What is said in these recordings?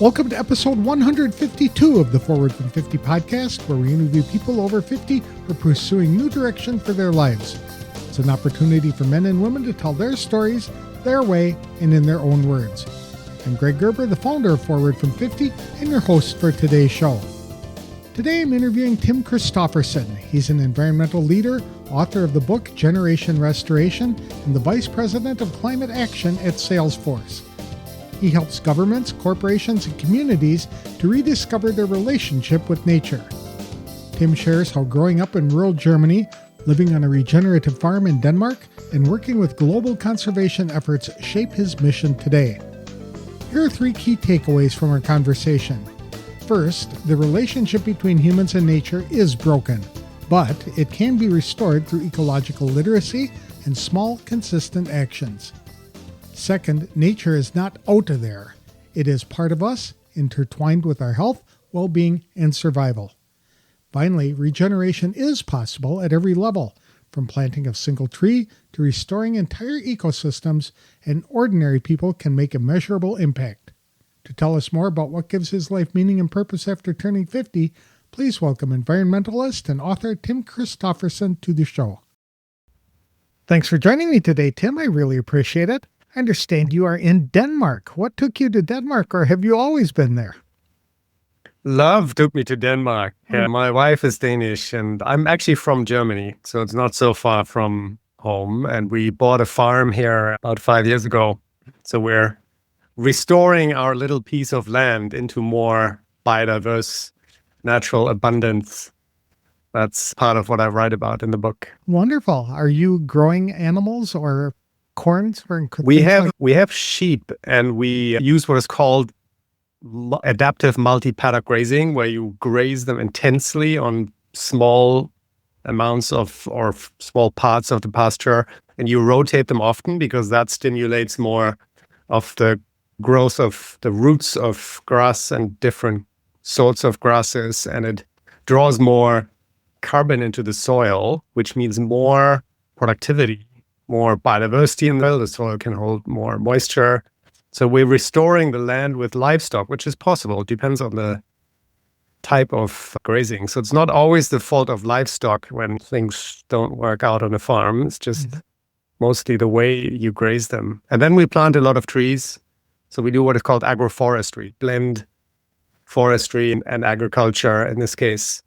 Welcome to episode 152 of the Forward from 50 podcast, where we interview people over 50 for pursuing new direction for their lives. It's an opportunity for men and women to tell their stories, their way, and in their own words. I'm Greg Gerber, the founder of Forward from 50 and your host for today's show. Today I'm interviewing Tim Christophersen. He's an environmental leader, author of the book Generation Restoration, and the Vice President of Climate Action at Salesforce. He helps governments, corporations, and communities to rediscover their relationship with nature. Tim shares how growing up in rural Germany, living on a regenerative farm in Denmark, and working with global conservation efforts shape his mission today. Here are three key takeaways from our conversation. First, the relationship between humans and nature is broken, but it can be restored through ecological literacy and small, consistent actions. Second, nature is not out of there. It is part of us, intertwined with our health, well-being, and survival. Finally, regeneration is possible at every level, from planting a single tree to restoring entire ecosystems, and ordinary people can make a measurable impact. To tell us more about what gives his life meaning and purpose after turning 50, please welcome environmentalist and author Tim Christophersen to the show. Thanks for joining me today, Tim. I really appreciate it. I understand you are in Denmark. What took you to Denmark, or have you always been there? Love took me to Denmark. Yeah, my wife is Danish, and I'm actually from Germany, so it's not so far from home. And we bought a farm here about 5 years ago. So we're restoring our little piece of land into more biodiverse, natural abundance. That's part of what I write about in the book. Wonderful. Are you growing animals or corns? We have sheep, and we use what is called adaptive multi-paddock grazing, where you graze them intensely on small amounts of or small parts of the pasture, and you rotate them often because that stimulates more of the growth of the roots of grass and different sorts of grasses, and it draws more carbon into the soil, which means more productivity, more biodiversity in the soil. The soil can hold more moisture. So we're restoring the land with livestock, which is possible. It depends on the type of grazing. So it's not always the fault of livestock when things don't work out on a farm. It's just mostly the way you graze them. And then we plant a lot of trees. So we do what is called agroforestry, blend forestry and agriculture. In this case,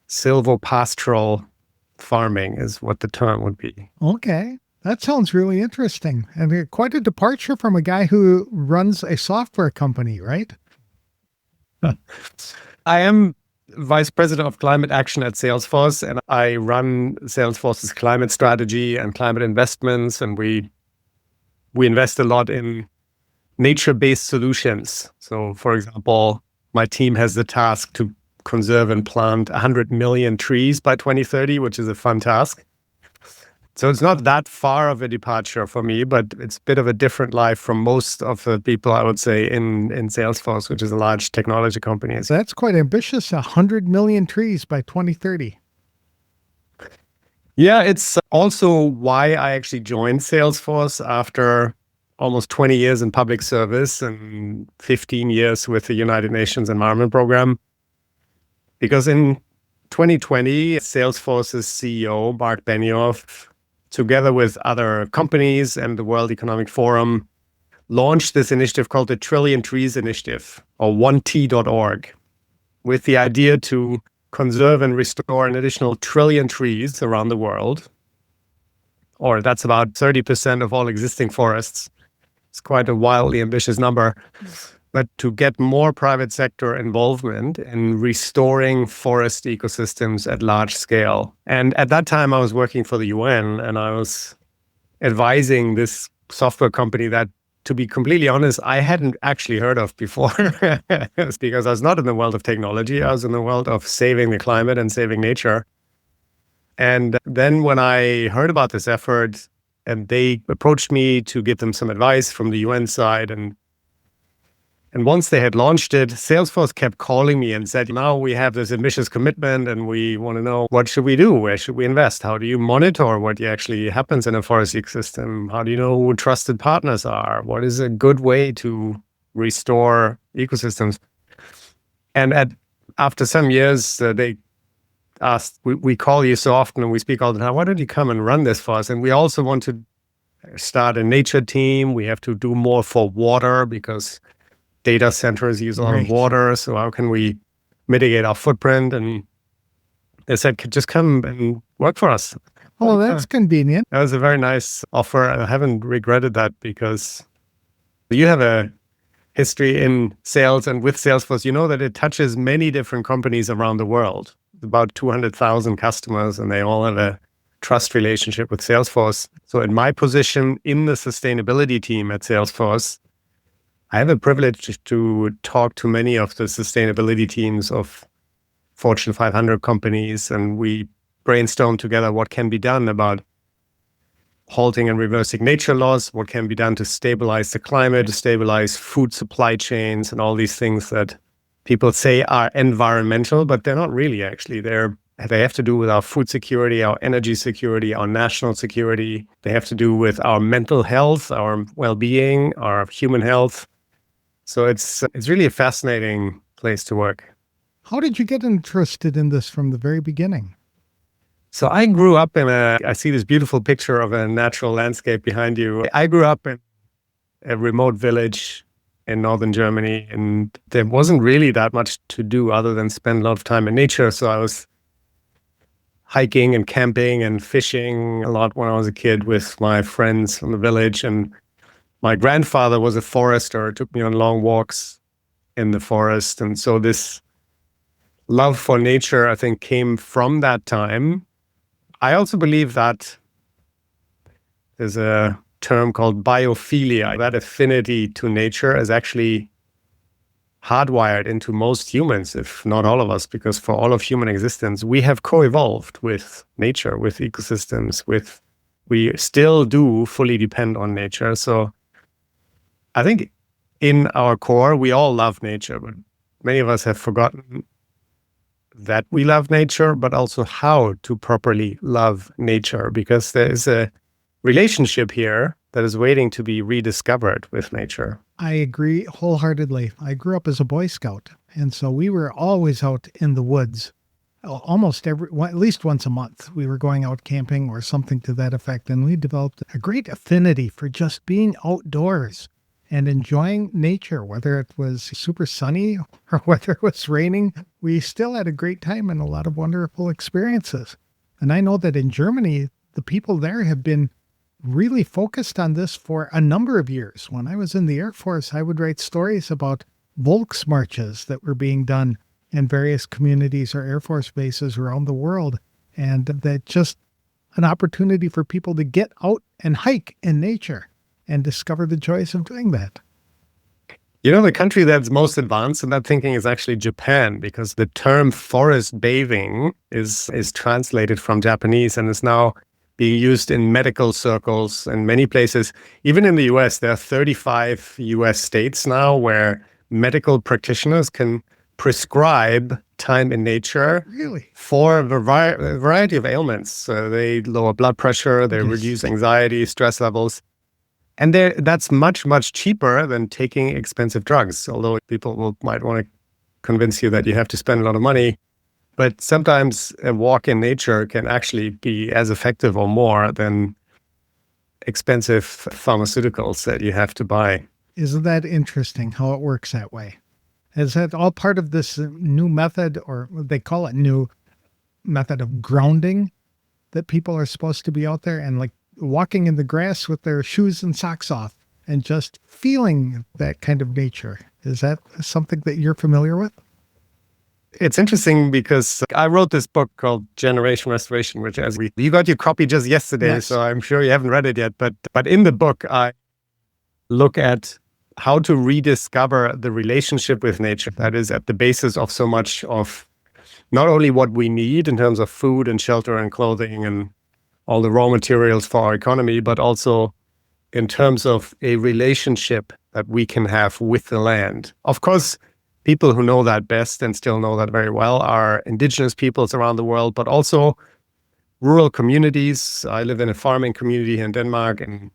silvopastoral farming is what the term would be. Okay. That sounds really interesting, and quite a departure from a guy who runs a software company, right? I am Vice President of Climate Action at Salesforce, and I run Salesforce's climate strategy and climate investments, and we invest a lot in nature-based solutions. So, for example, my team has the task to conserve and plant 100 million trees by 2030, which is a fun task. So it's not that far of a departure for me, but it's a bit of a different life from most of the people, I would say, in Salesforce, which is a large technology company. So that's quite ambitious, 100 million trees by 2030. Yeah, it's also why I actually joined Salesforce after almost 20 years in public service and 15 years with the United Nations Environment Program. Because in 2020, Salesforce's CEO, Mark Benioff, together with other companies and the World Economic Forum, launched this initiative called the Trillion Trees Initiative, or 1T.org, with the idea to conserve and restore an additional trillion trees around the world. Or that's about 30% of all existing forests. It's quite a wildly ambitious number. But to get more private sector involvement in restoring forest ecosystems at large scale. And at that time, I was working for the UN, and I was advising this software company that, to be completely honest, I hadn't actually heard of before. It's because I was not in the world of technology. I was in the world of saving the climate and saving nature. And then when I heard about this effort, and they approached me to give them some advice from the UN side, and once they had launched it, Salesforce kept calling me and said, now we have this ambitious commitment and we want to know, what should we do? Where should we invest? How do you monitor what actually happens in a forest ecosystem? How do you know who trusted partners are? What is a good way to restore ecosystems. And after some years, they asked, we call you so often and we speak all the time, why don't you come and run this for us? And we also want to start a nature team. We have to do more for water because data centers use a lot of water. So how can we mitigate our footprint? And they said, just come and work for us. Oh, that's convenient. That was a very nice offer. I haven't regretted that because you have a history in sales and with Salesforce, you know that it touches many different companies around the world, about 200,000 customers, and they all have a trust relationship with Salesforce. So in my position in the sustainability team at Salesforce, I have a privilege to talk to many of the sustainability teams of Fortune 500 companies, and we brainstorm together what can be done about halting and reversing nature loss, what can be done to stabilize the climate, to stabilize food supply chains, and all these things that people say are environmental, but they're not really actually. They have to do with our food security, our energy security, our national security. They have to do with our mental health, our well-being, our human health. So it's really a fascinating place to work. How did you get interested in this from the very beginning? So I grew up I see this beautiful picture of a natural landscape behind you. I grew up in a remote village in northern Germany, and there wasn't really that much to do other than spend a lot of time in nature. So I was hiking and camping and fishing a lot when I was a kid with my friends from the village. And my grandfather was a forester, took me on long walks in the forest. And so this love for nature, I think, came from that time. I also believe that there's a term called biophilia. That affinity to nature is actually hardwired into most humans, if not all of us, because for all of human existence, we have co-evolved with nature, with ecosystems, we still do fully depend on nature. So I think in our core, we all love nature, but many of us have forgotten that we love nature, but also how to properly love nature, because there is a relationship here that is waiting to be rediscovered with nature. I agree wholeheartedly. I grew up as a Boy Scout, and so we were always out in the woods. Almost at least once a month, we were going out camping or something to that effect, and we developed a great affinity for just being outdoors and enjoying nature, whether it was super sunny or whether it was raining. We still had a great time and a lot of wonderful experiences. And I know that in Germany, the people there have been really focused on this for a number of years. When I was in the Air Force, I would write stories about Volksmarches that were being done in various communities or Air Force bases around the world. And that just an opportunity for people to get out and hike in nature and discover the joys of doing that. You know, the country that's most advanced in that thinking is actually Japan, because the term forest bathing is translated from Japanese and is now being used in medical circles in many places. Even in the US, there are 35 US states now where medical practitioners can prescribe time in nature for a variety of ailments. They lower blood pressure, they reduce anxiety, stress levels. And that's much, much cheaper than taking expensive drugs, although people might want to convince you that you have to spend a lot of money. But sometimes a walk in nature can actually be as effective or more than expensive pharmaceuticals that you have to buy. Isn't that interesting how it works that way? Is that all part of this new method, or they call it new method of grounding, that people are supposed to be out there and like walking in the grass with their shoes and socks off and just feeling that kind of nature? Is that something that you're familiar with? It's interesting because I wrote this book called Generation Restoration, which you got your copy just yesterday, yes. So I'm sure you haven't read it yet. But in the book, I look at how to rediscover the relationship with nature that is at the basis of so much of not only what we need in terms of food and shelter and clothing and all the raw materials for our economy, but also in terms of a relationship that we can have with the land. Of course, people who know that best and still know that very well are indigenous peoples around the world, but also rural communities. I live in a farming community in Denmark, and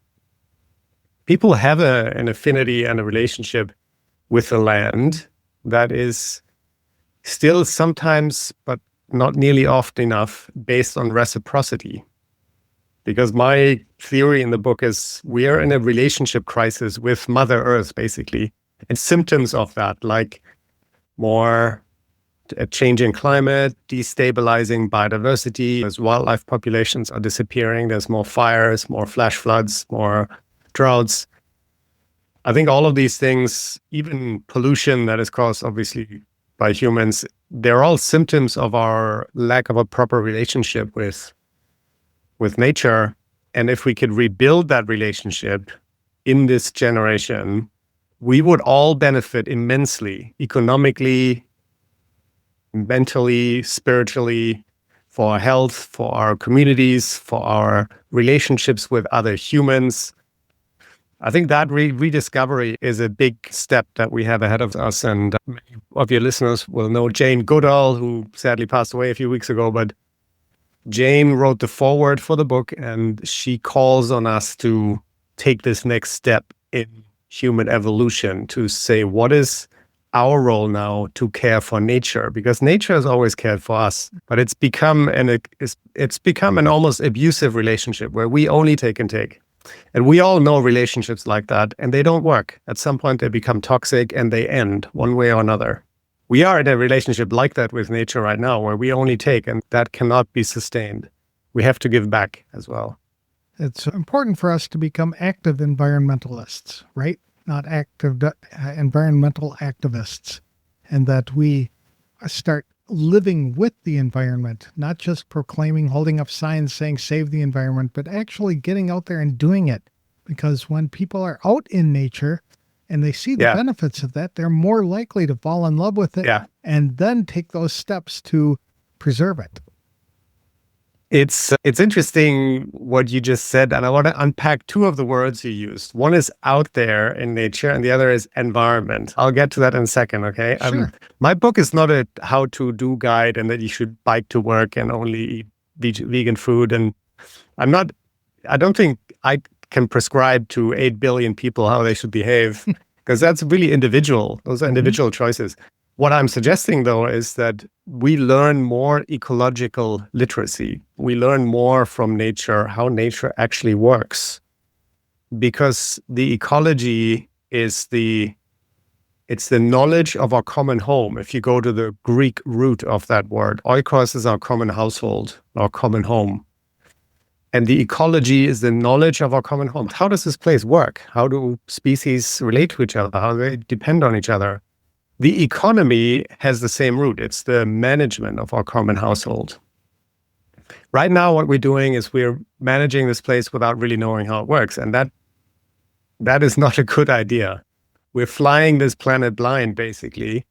people have an affinity and a relationship with the land that is still sometimes, but not nearly often enough, based on reciprocity. Because my theory in the book is we are in a relationship crisis with Mother Earth, basically. And symptoms of that, like more a changing climate, destabilizing biodiversity, as wildlife populations are disappearing, there's more fires, more flash floods, more droughts. I think all of these things, even pollution that is caused obviously by humans, they're all symptoms of our lack of a proper relationship with nature. And if we could rebuild that relationship in this generation, we would all benefit immensely, economically, mentally, spiritually, for our health, for our communities, for our relationships with other humans. I think that rediscovery is a big step that we have ahead of us. And many of your listeners will know Jane Goodall, who sadly passed away a few weeks ago, but Jane wrote the foreword for the book, and she calls on us to take this next step in human evolution, to say, what is our role now to care for nature? Because nature has always cared for us, but it's become an almost abusive relationship where we only take and take. And we all know relationships like that, and they don't work. At some point, they become toxic and they end one way or another. We are in a relationship like that with nature right now, where we only take, and that cannot be sustained. We have to give back as well. It's important for us to become active environmentalists, right? Not active environmental activists, and that we start living with the environment, not just proclaiming, holding up signs saying save the environment, but actually getting out there and doing it. Because when people are out in nature and they see the benefits of that, they're more likely to fall in love with it and then take those steps to preserve it. It's interesting what you just said, and I want to unpack two of the words you used. One is out there in nature, and the other is environment. I'll get to that in a second, okay? Sure. My book is not a how-to-do guide and that you should bike to work and only eat vegan food. And I don't think I can prescribe to 8 billion people how they should behave, because that's really individual. Those are individual choices. What I'm suggesting, though, is that we learn more ecological literacy. We learn more from nature, how nature actually works. Because the ecology is it's the knowledge of our common home. If you go to the Greek root of that word, oikos is our common household, our common home. And the ecology is the knowledge of our common home. How does this place work? How do species relate to each other? How do they depend on each other? The economy has the same root. It's the management of our common household. Right now, what we're doing is we're managing this place without really knowing how it works. And that is not a good idea. We're flying this planet blind, basically,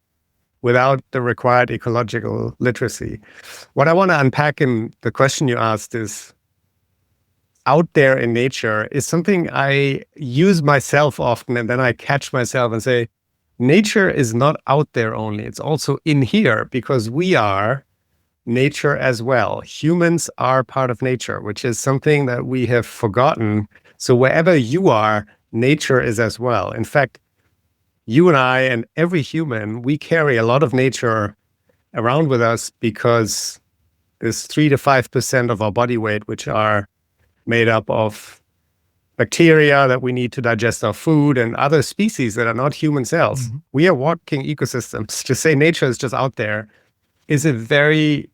without the required ecological literacy. What I want to unpack in the question you asked is, out there in nature is something I use myself often, and then I catch myself and say, nature is not out there only, it's also in here, because we are nature as well. Humans are part of nature, which is something that we have forgotten. So wherever you are, nature is as well. In fact, you and I and every human, we carry a lot of nature around with us, because there's 3 to 5% of our body weight, which are made up of bacteria that we need to digest our food and other species that are not human cells. Mm-hmm. We are walking ecosystems. To say nature is just out there is a very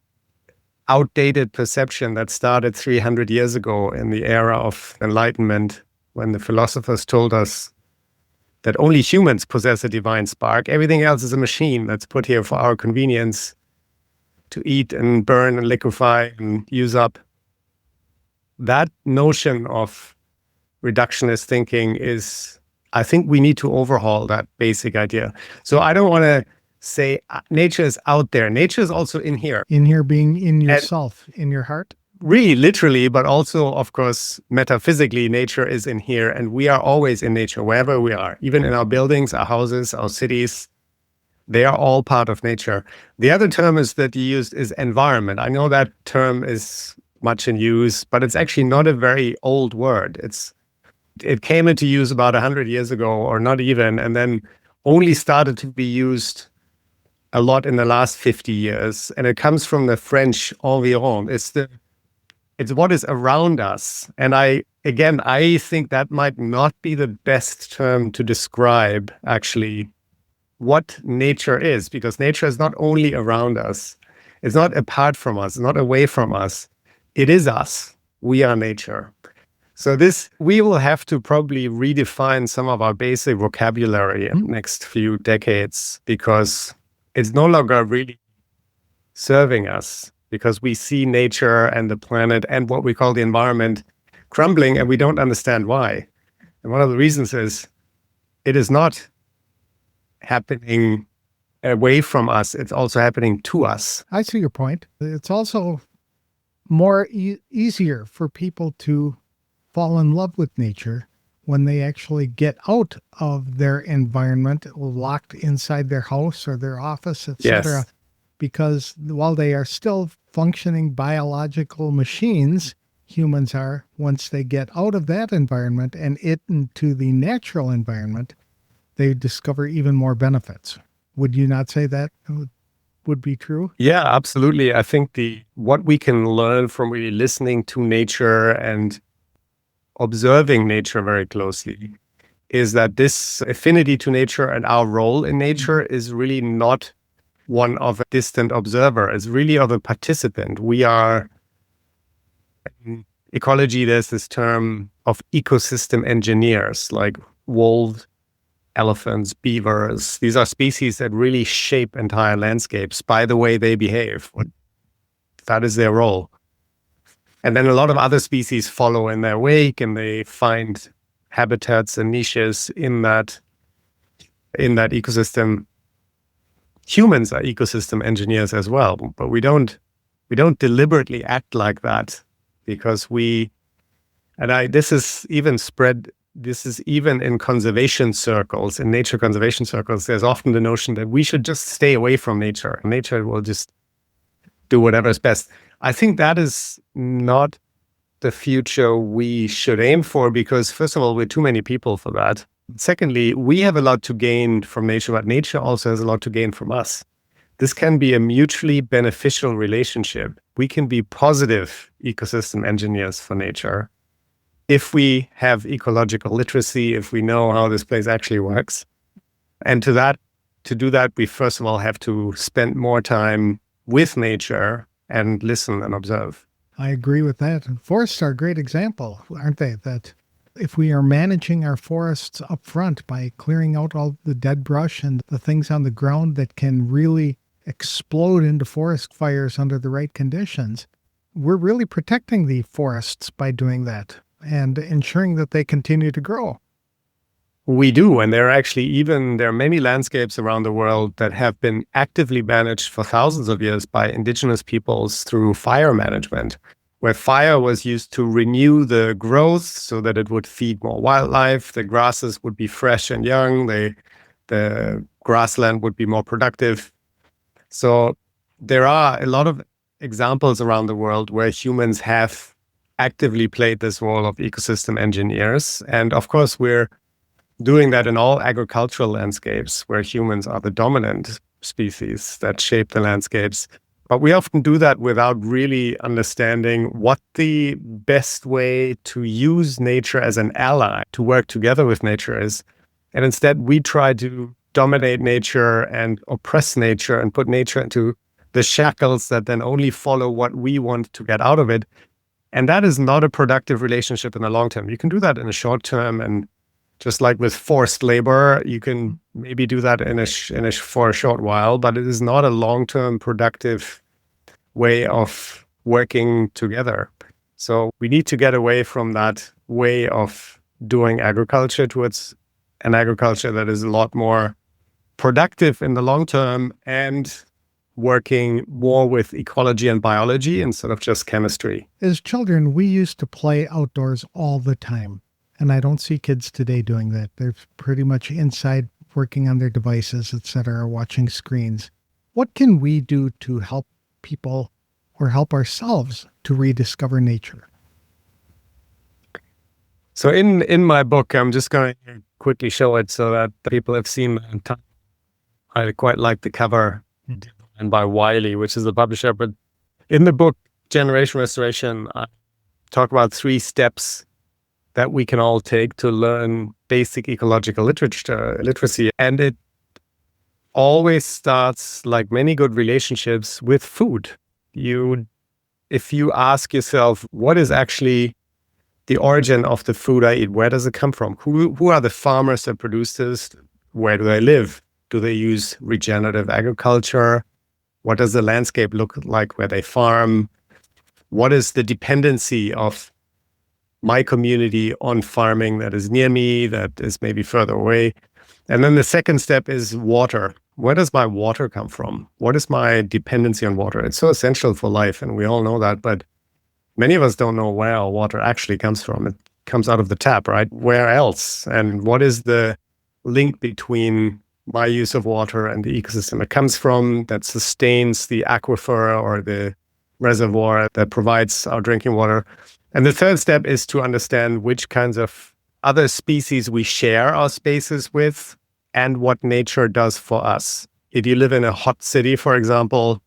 outdated perception that started 300 years ago in the era of Enlightenment, when the philosophers told us that only humans possess a divine spark. Everything else is a machine that's put here for our convenience to eat and burn and liquefy and use up. That notion of reductionist thinking is, I think we need to overhaul that basic idea. So I don't want to say nature is out there. Nature is also in here. In here being in yourself, in your heart? Really, literally, but also, of course, metaphysically, nature is in here, and we are always in nature, wherever we are, even in our buildings, our houses, our cities. They are all part of nature. The other term that you used is environment. I know that term is much in use, but it's actually not a very old word. It came into use about 100 years ago, or not even, and then only started to be used a lot in the last 50 years. And it comes from the French environ. It's what is around us. And I think that might not be the best term to describe actually what nature is, because nature is not only around us. It's not apart from us, it's not away from us. It is us. We are nature. So we will have to probably redefine some of our basic vocabulary in the next few decades, because it's no longer really serving us, because we see nature and the planet and what we call the environment crumbling, and we don't understand why. And one of the reasons is it is not happening away from us, it's also happening to us. I see your point. It's also more easier for people to fall in love with nature when they actually get out of their environment, locked inside their house or their office, etc. Yes. Because while they are still functioning biological machines, humans are, once they get out of that environment and into the natural environment, they discover even more benefits. Would you not say that would be true? Yeah, absolutely. I think what we can learn from really listening to nature and observing nature very closely is that this affinity to nature and our role in nature is really not one of a distant observer. It's really of a participant. We are, in ecology, there's this term of ecosystem engineers, like wolves, elephants, beavers. These are species that really shape entire landscapes by the way they behave. That is their role. And then a lot of other species follow in their wake, and they find habitats and niches in that ecosystem. Humans are ecosystem engineers as well, but we don't deliberately act like that, because this is even in conservation circles, in nature conservation circles, there's often the notion that we should just stay away from nature. Nature will just do whatever is best. I think that is not the future we should aim for, because first of all, we're too many people for that. Secondly, we have a lot to gain from nature, but nature also has a lot to gain from us. This can be a mutually beneficial relationship. We can be positive ecosystem engineers for nature if we have ecological literacy, if we know how this place actually works. And to do that, we first of all have to spend more time with nature and listen and observe. I agree with that. And forests are a great example, aren't they? That if we are managing our forests up front by clearing out all the dead brush and the things on the ground that can really explode into forest fires under the right conditions, we're really protecting the forests by doing that and ensuring that they continue to grow. We do, and there are many landscapes around the world that have been actively managed for thousands of years by indigenous peoples through fire management, where fire was used to renew the growth so that it would feed more wildlife, the grasses would be fresh and young, the grassland would be more productive. So there are a lot of examples around the world where humans have actively played this role of ecosystem engineers. And of course, we're doing that in all agricultural landscapes where humans are the dominant species that shape the landscapes. But we often do that without really understanding what the best way to use nature as an ally, to work together with nature is. And instead, we try to dominate nature and oppress nature and put nature into the shackles that then only follow what we want to get out of it. And that is not a productive relationship in the long term. You can do that in the short term, and just like with forced labor, you can maybe do that for a short while, but it is not a long-term productive way of working together. So we need to get away from that way of doing agriculture towards an agriculture that is a lot more productive in the long term and working more with ecology and biology instead of just chemistry. As children, we used to play outdoors all the time. And I don't see kids today doing that. They're pretty much inside working on their devices, etc., watching screens. What can we do to help people or help ourselves to rediscover nature? So in my book, I'm just going to quickly show it so that people have seen it. I quite like the cover and by Wiley, which is the publisher. But in the book, Generation Restoration, I talk about 3 steps that we can all take to learn basic ecological literacy. And it always starts, like many good relationships, with food. If you ask yourself, what is actually the origin of the food I eat? Where does it come from? Who are the farmers that produce this? Where do they live? Do they use regenerative agriculture? What does the landscape look like where they farm? What is the dependency of my community on farming that is near me, that is maybe further away? And then the second step is water. Where does my water come from? What is my dependency on water? It's so essential for life, and we all know that, but many of us don't know where our water actually comes from. It comes out of the tap, right? Where else? And what is the link between my use of water and the ecosystem it comes from that sustains the aquifer or the reservoir that provides our drinking water? And the third step is to understand which kinds of other species we share our spaces with and what nature does for us. If you live in a hot city, for example,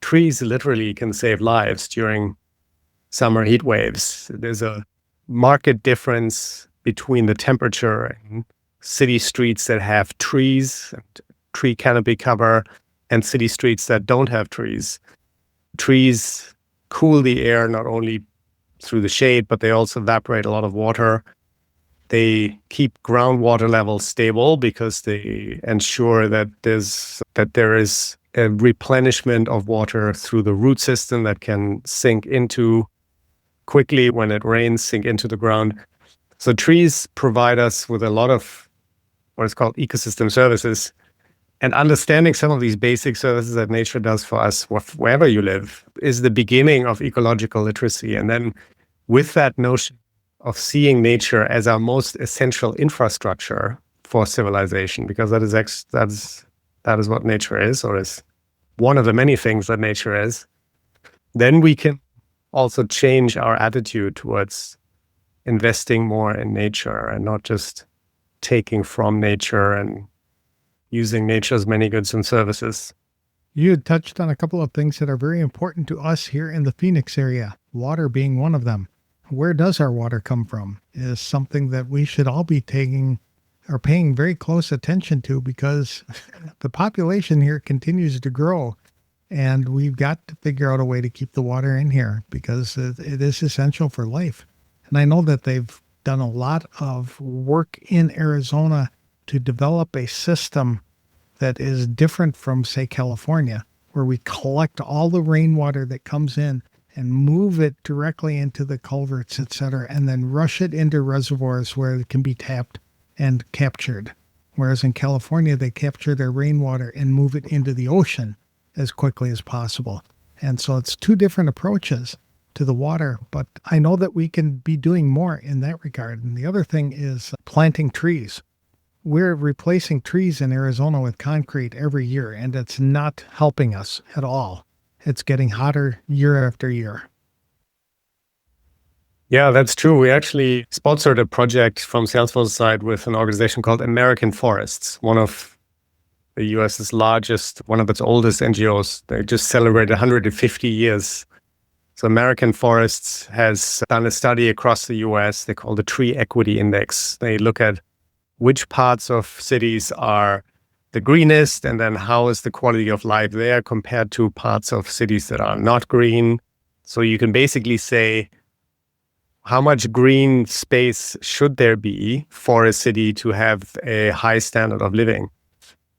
trees literally can save lives during summer heat waves. There's a marked difference between the temperature in city streets that have trees and tree canopy cover and city streets that don't have trees. Trees cool the air not only through the shade, but they also evaporate a lot of water. They keep groundwater levels stable because they ensure that there is a replenishment of water through the root system that can sink into quickly when it rains, sink into the ground. So trees provide us with a lot of what is called ecosystem services, and understanding some of these basic services that nature does for us wherever you live is the beginning of ecological literacy. And then with that notion of seeing nature as our most essential infrastructure for civilization, because that is what nature is, or is one of the many things that nature is, then we can also change our attitude towards investing more in nature and not just taking from nature and using nature's many goods and services. You had touched on a couple of things that are very important to us here in the Phoenix area, water being one of them. Where does our water come from is something that we should all be taking or paying very close attention to, because the population here continues to grow, and we've got to figure out a way to keep the water in here because it is essential for life. And I know that they've done a lot of work in Arizona to develop a system that is different from, say, California, where we collect all the rainwater that comes in and move it directly into the culverts, et cetera, and then rush it into reservoirs where it can be tapped and captured. Whereas in California, they capture their rainwater and move it into the ocean as quickly as possible. And so it's 2 different approaches to the water, but I know that we can be doing more in that regard. And the other thing is planting trees. We're replacing trees in Arizona with concrete every year, and it's not helping us at all. It's getting hotter year after year. Yeah, that's true. We actually sponsored a project from Salesforce's side with an organization called American Forests, one of the US's largest, one of its oldest NGOs. They just celebrated 150 years. So American Forests has done a study across the US. They call the Tree Equity Index. They look at which parts of cities are the greenest, and then how is the quality of life there compared to parts of cities that are not green. So you can basically say, how much green space should there be for a city to have a high standard of living?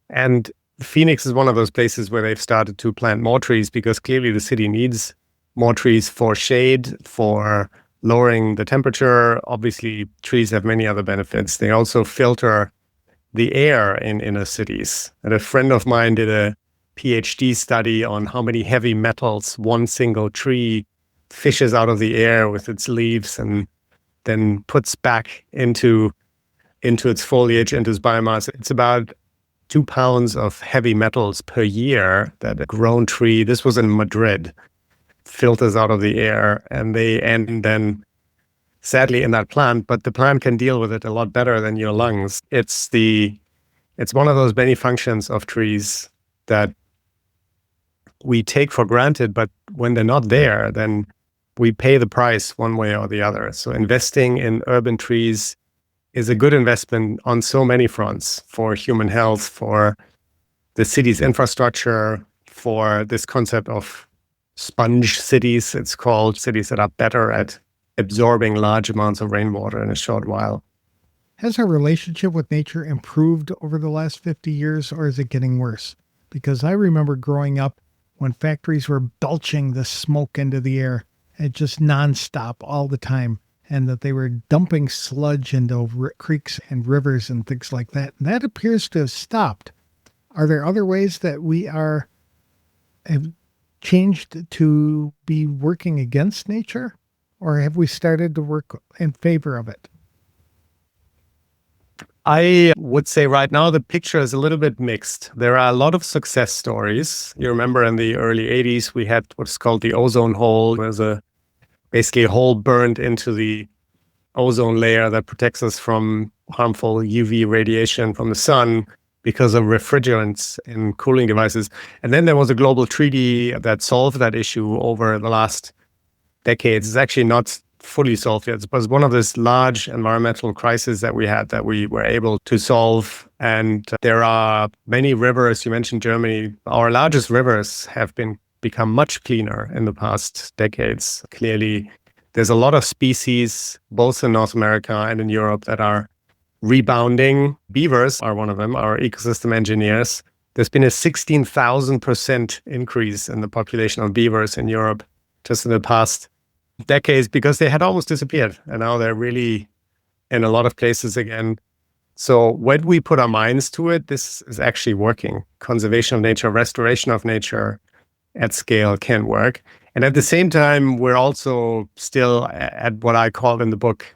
And Phoenix is one of those places where they've started to plant more trees because clearly the city needs more trees for shade, for lowering the temperature. Obviously, trees have many other benefits. They also filter the air in inner cities. And a friend of mine did a PhD study on how many heavy metals one single tree fishes out of the air with its leaves and then puts back into its foliage, into its biomass. It's about 2 pounds of heavy metals per year that a grown tree, this was in Madrid, filters out of the air. And then sadly, in that plant, but the plant can deal with it a lot better than your lungs. It's one of those many functions of trees that we take for granted, but when they're not there, then we pay the price one way or the other. So investing in urban trees is a good investment on so many fronts for human health, for the city's infrastructure, for this concept of sponge cities. It's called cities that are better at absorbing large amounts of rainwater in a short while. Has our relationship with nature improved over the last 50 years, or is it getting worse? Because I remember growing up when factories were belching the smoke into the air and just nonstop all the time, and that they were dumping sludge into creeks and rivers and things like that. And that appears to have stopped. Are there other ways that we have changed to be working against nature, or have we started to work in favor of it? I would say right now the picture is a little bit mixed. There are a lot of success stories. You remember in the early 80s, we had what's called the ozone hole. There's basically a hole burned into the ozone layer that protects us from harmful UV radiation from the sun because of refrigerants in cooling devices. And then there was a global treaty that solved that issue over the last decades. It's actually not fully solved yet. It was one of these large environmental crises that we had that we were able to solve. And there are many rivers. You mentioned Germany. Our largest rivers have become much cleaner in the past decades. Clearly, there's a lot of species, both in North America and in Europe, that are rebounding. Beavers are one of them, our ecosystem engineers. There's been a 16,000% increase in the population of beavers in Europe just in the past decades because they had almost disappeared. And now they're really in a lot of places again. So when we put our minds to it, this is actually working. Conservation of nature, restoration of nature at scale can work. And at the same time, we're also still at what I call in the book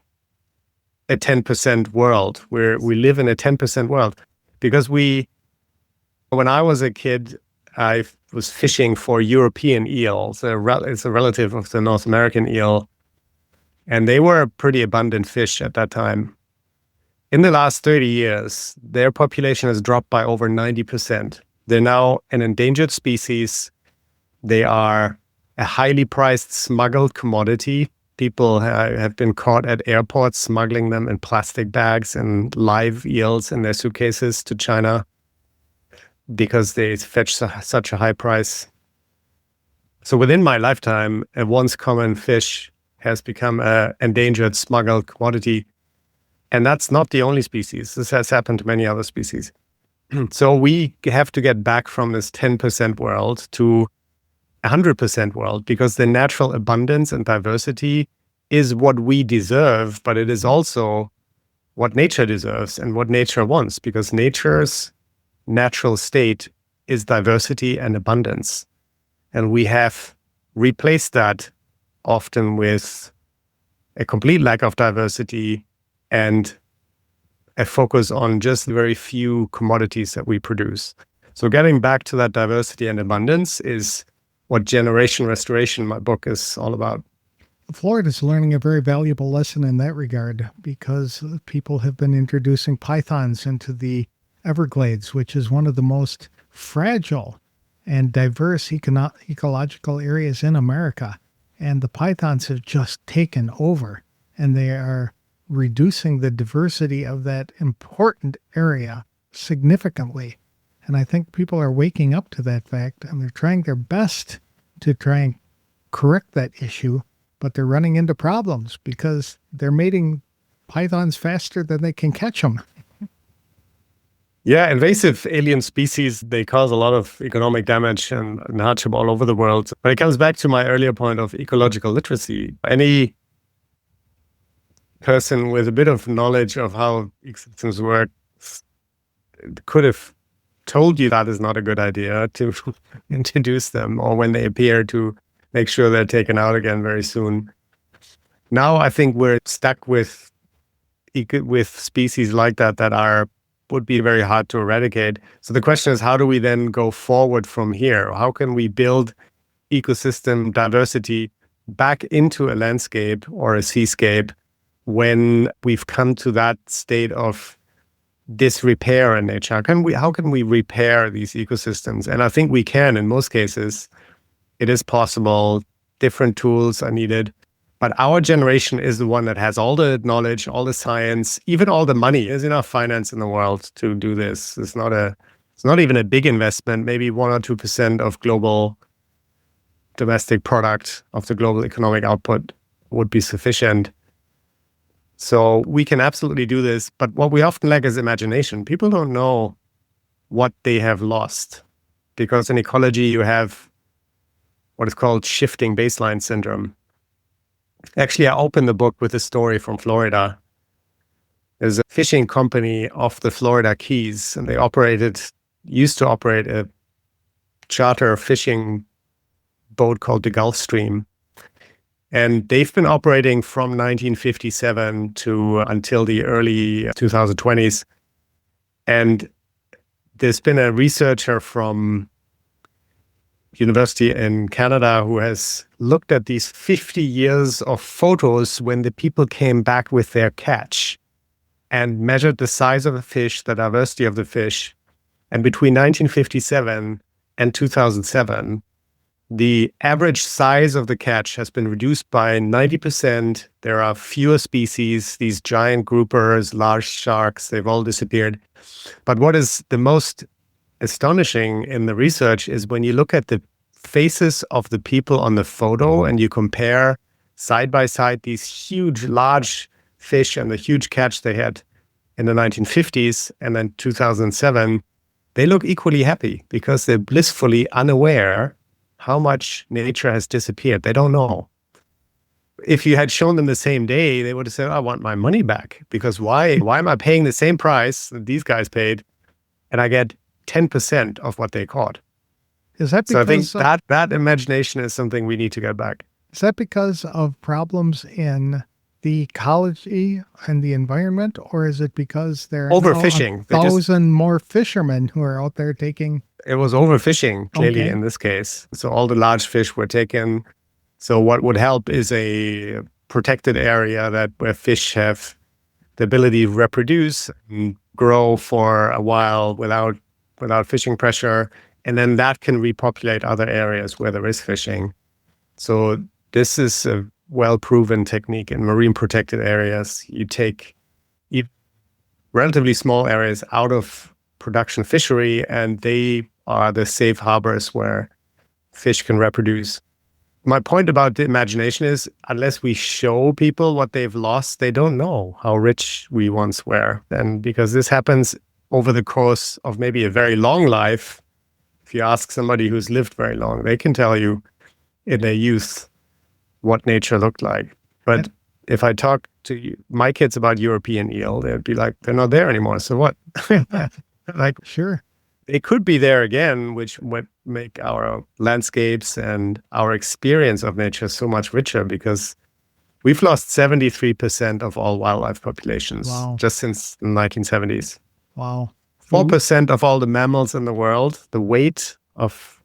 a 10% world, where we live in a 10% world. Because when I was a kid, I was fishing for European eels. It's a relative of the North American eel. And they were a pretty abundant fish at that time. In the last 30 years, their population has dropped by over 90%. They're now an endangered species. They are a highly priced smuggled commodity. People have been caught at airports smuggling them in plastic bags and live eels in their suitcases to China because they fetch such a high price. So within my lifetime, a once common fish has become an endangered smuggled commodity. And that's not the only species. This has happened to many other species. So we have to get back from this 10% world to 100% world, because the natural abundance and diversity is what we deserve, but it is also what nature deserves and what nature wants, because nature's natural state is diversity and abundance. And we have replaced that often with a complete lack of diversity and a focus on just very few commodities that we produce. So getting back to that diversity and abundance is what Generation Restoration, my book, is all about. Florida's learning a very valuable lesson in that regard, because people have been introducing pythons into the Everglades, which is one of the most fragile and diverse ecological areas in America. And the pythons have just taken over, and they are reducing the diversity of that important area significantly. And I think people are waking up to that fact, and they're trying their best to try and correct that issue, but they're running into problems because they're mating pythons faster than they can catch them. Yeah, invasive alien species, they cause a lot of economic damage and hardship all over the world. But it comes back to my earlier point of ecological literacy. Any person with a bit of knowledge of how ecosystems work could have told you that is not a good idea to introduce them, or when they appear, to make sure they're taken out again very soon. Now I think we're stuck with species like that would be very hard to eradicate. So the question is, how do we then go forward from here? How can we build ecosystem diversity back into a landscape or a seascape when we've come to that state of disrepair in nature? How can we repair these ecosystems? And I think we can in most cases. It is possible. Different tools are needed. But our generation is the one that has all the knowledge, all the science, even all the money. There's enough finance in the world to do this. It's not even a big investment, maybe 1 or 2% of global domestic product, of the global economic output would be sufficient. So we can absolutely do this. But what we often lack is imagination. People don't know what they have lost, because in ecology, you have what is called shifting baseline syndrome. Actually, I opened the book with a story from Florida. There's a fishing company off the Florida Keys, and they used to operate a charter fishing boat called the Gulf Stream. And they've been operating from 1957 to until the early 2020s. And there's been a researcher from university in Canada who has looked at these 50 years of photos when the people came back with their catch and measured the size of the fish, the diversity of the fish. And between 1957 and 2007, the average size of the catch has been reduced by 90%. There are fewer species, these giant groupers, large sharks, they've all disappeared. But what is the most astonishing in the research is when you look at the faces of the people on the photo and you compare side by side these huge, large fish and the huge catch they had in the 1950s and then 2007, they look equally happy because they're blissfully unaware how much nature has disappeared. They don't know. If you had shown them the same day, they would have said, I want my money back, because why am I paying the same price that these guys paid and I get 10% of what they caught? Is that so because I think that imagination is something we need to get back. Is that because of problems in the ecology and the environment, or is it because there are overfishing? 1,000 more fishermen who are out there taking? It was overfishing, clearly, in this case. So all the large fish were taken. So what would help is a protected area where fish have the ability to reproduce and grow for a while without fishing pressure. And then that can repopulate other areas where there is fishing. So this is a well-proven technique in marine protected areas. You take relatively small areas out of production fishery, and they are the safe harbors where fish can reproduce. My point about the imagination is, unless we show people what they've lost, they don't know how rich we once were. And because this happens over the course of maybe a very long life, if you ask somebody who's lived very long, they can tell you in their youth what nature looked like. But if I talk to my kids about European eel, they'd be like, they're not there anymore. So what? Like, sure. It could be there again, which would make our landscapes and our experience of nature so much richer, because we've lost 73% of all wildlife populations just since the 1970s. Wow. 4% of all the mammals in the world, the weight of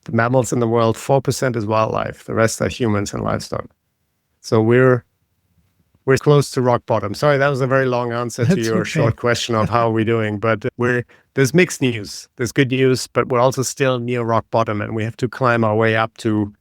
the mammals in the world, 4% is wildlife. The rest are humans and livestock. So we're close to rock bottom. Sorry, that was a very long answer to your short question of how are we doing. But there's mixed news. There's good news, but we're also still near rock bottom, and we have to climb our way up to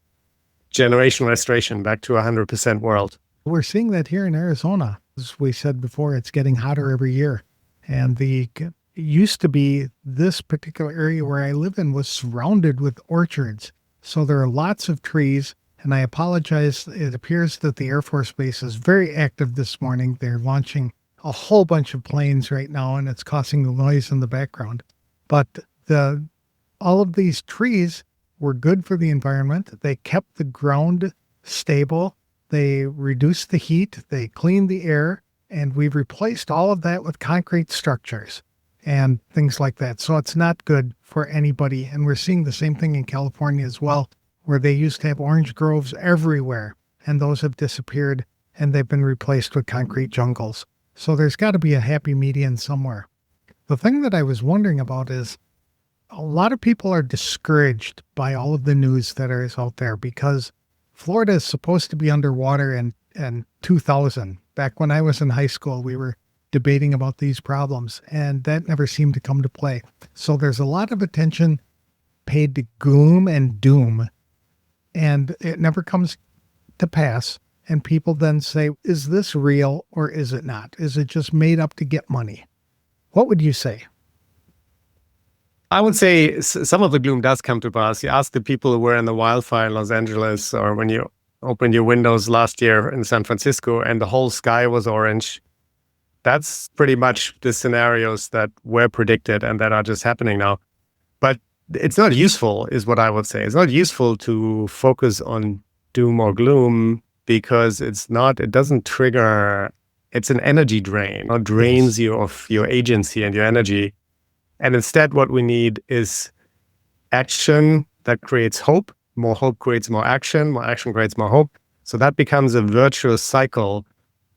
generation restoration, back to 100% world. We're seeing that here in Arizona. As we said before, it's getting hotter every year. And it used to be this particular area where I live in was surrounded with orchards. So there are lots of trees. And I apologize. It appears that the Air Force Base is very active this morning. They're launching a whole bunch of planes right now, and it's causing the noise in the background. But all of these trees were good for the environment. They kept the ground stable. They reduced the heat. They cleaned the air. And we've replaced all of that with concrete structures and things like that. So it's not good for anybody. And we're seeing the same thing in California as well, where they used to have orange groves everywhere, and those have disappeared, and they've been replaced with concrete jungles. So there's got to be a happy median somewhere. The thing that I was wondering about is a lot of people are discouraged by all of the news that is out there, because Florida is supposed to be underwater in 2000, back when I was in high school, we were debating about these problems, and that never seemed to come to play. So there's a lot of attention paid to gloom and doom, and it never comes to pass. And people then say, is this real or is it not? Is it just made up to get money? What would you say? I would say some of the gloom does come to pass. You ask the people who were in the wildfire in Los Angeles, or when you opened your windows last year in San Francisco and the whole sky was orange. That's pretty much the scenarios that were predicted and that are just happening now. But it's not useful, is what I would say. It's not useful to focus on doom or gloom because it doesn't trigger, it's an energy drain. It drains you of your agency and your energy. And instead, what we need is action that creates hope. More hope creates more action creates more hope. So that becomes a virtuous cycle.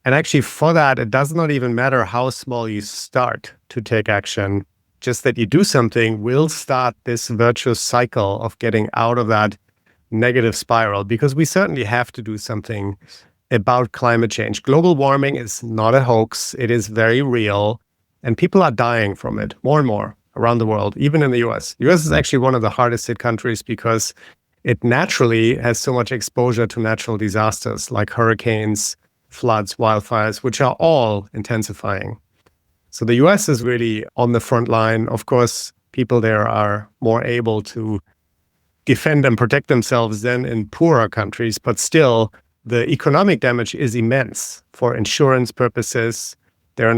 And actually, for that, it does not even matter how small you start to take action. Just that you do something will start this virtuous cycle of getting out of that negative spiral, because we certainly have to do something about climate change. Global warming is not a hoax. It is very real. And people are dying from it more and more around the world, even in the US. The US is actually one of the hardest hit countries because it naturally has so much exposure to natural disasters like hurricanes, floods, wildfires, which are all intensifying. So the US is really on the front line. Of course, people there are more able to defend and protect themselves than in poorer countries, but still the economic damage is immense for insurance purposes. There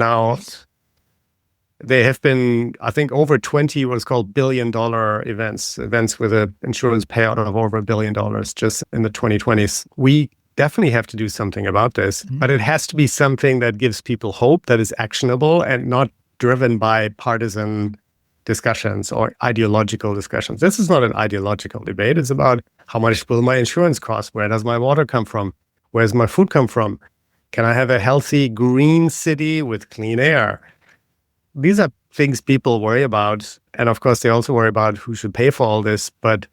have been, I think, over 20 what's called billion-dollar events with an insurance payout of over $1 billion just in the 2020s. We definitely have to do something about this, but it has to be something that gives people hope, that is actionable and not driven by partisan discussions or ideological discussions. This is not an ideological debate. It's about how much will my insurance cost? Where does my water come from? Where does my food come from? Can I have a healthy green city with clean air? These are things people worry about. And of course, they also worry about who should pay for all this. But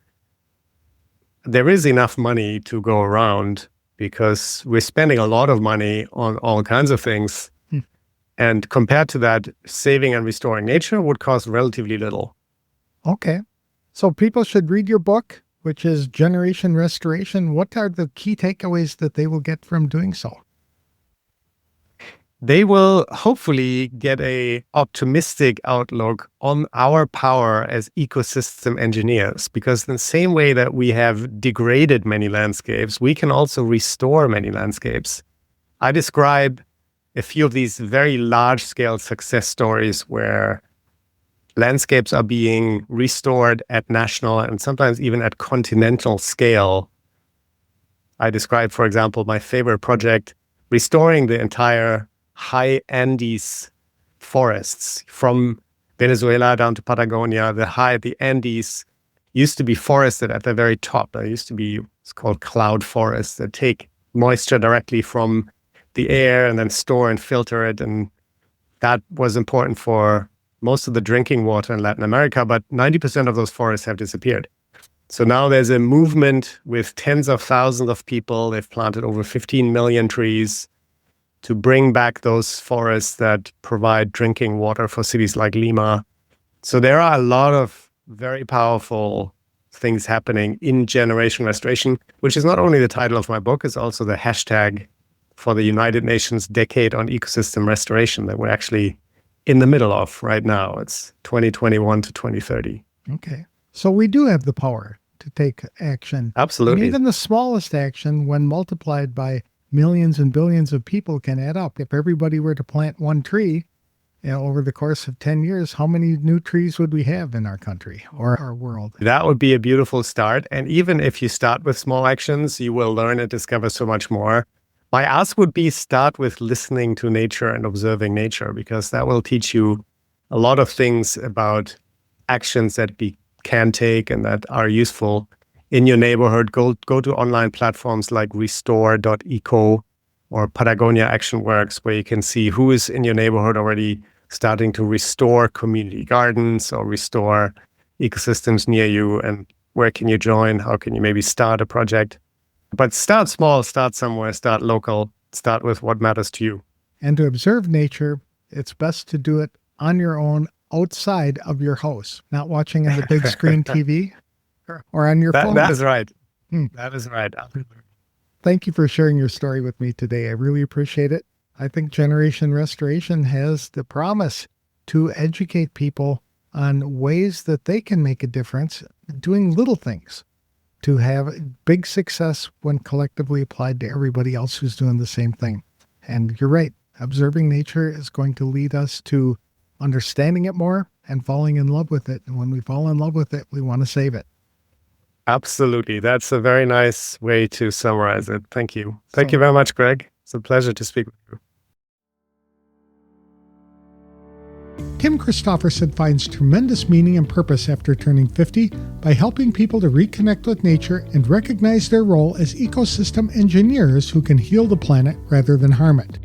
there is enough money to go around because we're spending a lot of money on all kinds of things. And compared to that, saving and restoring nature would cost relatively little. Okay. So people should read your book, which is Generation Restoration. What are the key takeaways that they will get from doing so? They will hopefully get an optimistic outlook on our power as ecosystem engineers, because in the same way that we have degraded many landscapes, we can also restore many landscapes. I describe a few of these very large-scale success stories where landscapes are being restored at national and sometimes even at continental scale. I describe, for example, my favorite project, restoring the entire high Andes forests from Venezuela down to Patagonia. The Andes used to be forested at the very top. There used to be, it's called cloud forests that take moisture directly from the air and then store and filter it. And that was important for most of the drinking water in Latin America, but 90% of those forests have disappeared. So now there's a movement with tens of thousands of people. They've planted over 15 million trees to bring back those forests that provide drinking water for cities like Lima. So there are a lot of very powerful things happening in generation restoration, which is not only the title of my book, it's also the hashtag for the United Nations Decade on Ecosystem Restoration that we're actually in the middle of right now. It's 2021 to 2030. Okay. So we do have the power to take action. Absolutely. And even the smallest action, when multiplied by millions and billions of people, can add up. If everybody were to plant one tree, over the course of 10 years, how many new trees would we have in our country or our world? That would be a beautiful start. And even if you start with small actions, you will learn and discover so much more. My ask would be start with listening to nature and observing nature, because that will teach you a lot of things about actions that we can take and that are useful in your neighborhood. Go to online platforms like restore.eco or Patagonia Action Works, where you can see who is in your neighborhood already starting to restore community gardens or restore ecosystems near you, and where can you join? How can you maybe start a project? But start small, start somewhere, start local. start with what matters to you. And to observe nature, it's best to do it on your own outside of your house, not watching on the big screen TV or on your phone. That is right. That is right. Thank you for sharing your story with me today. I really appreciate it. I think Generation Restoration has the promise to educate people on ways that they can make a difference doing little things to have big success when collectively applied to everybody else who's doing the same thing. And you're right. Observing nature is going to lead us to understanding it more and falling in love with it. And when we fall in love with it, we want to save it. Absolutely. That's a very nice way to summarize it. Thank you. Thank you very much, Greg. It's a pleasure to speak with you. Tim Christophersen finds tremendous meaning and purpose after turning 50 by helping people to reconnect with nature and recognize their role as ecosystem engineers who can heal the planet rather than harm it.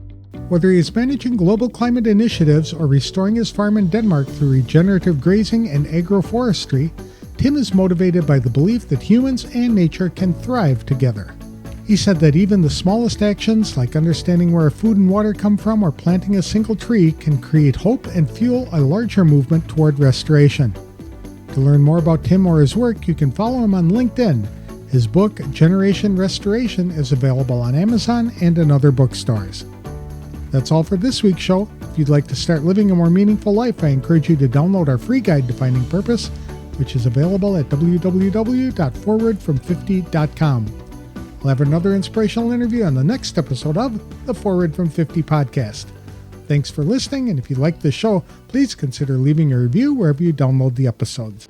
Whether he is managing global climate initiatives or restoring his farm in Denmark through regenerative grazing and agroforestry, Tim is motivated by the belief that humans and nature can thrive together. He said that even the smallest actions, like understanding where our food and water come from or planting a single tree, can create hope and fuel a larger movement toward restoration. To learn more about Tim or his work, you can follow him on LinkedIn. His book, Generation Restoration, is available on Amazon and in other bookstores. That's all for this week's show. If you'd like to start living a more meaningful life, I encourage you to download our free guide to finding purpose, which is available at www.forwardfrom50.com. We'll have another inspirational interview on the next episode of the Forward from 50 podcast. Thanks for listening, and if you like this show, please consider leaving a review wherever you download the episodes.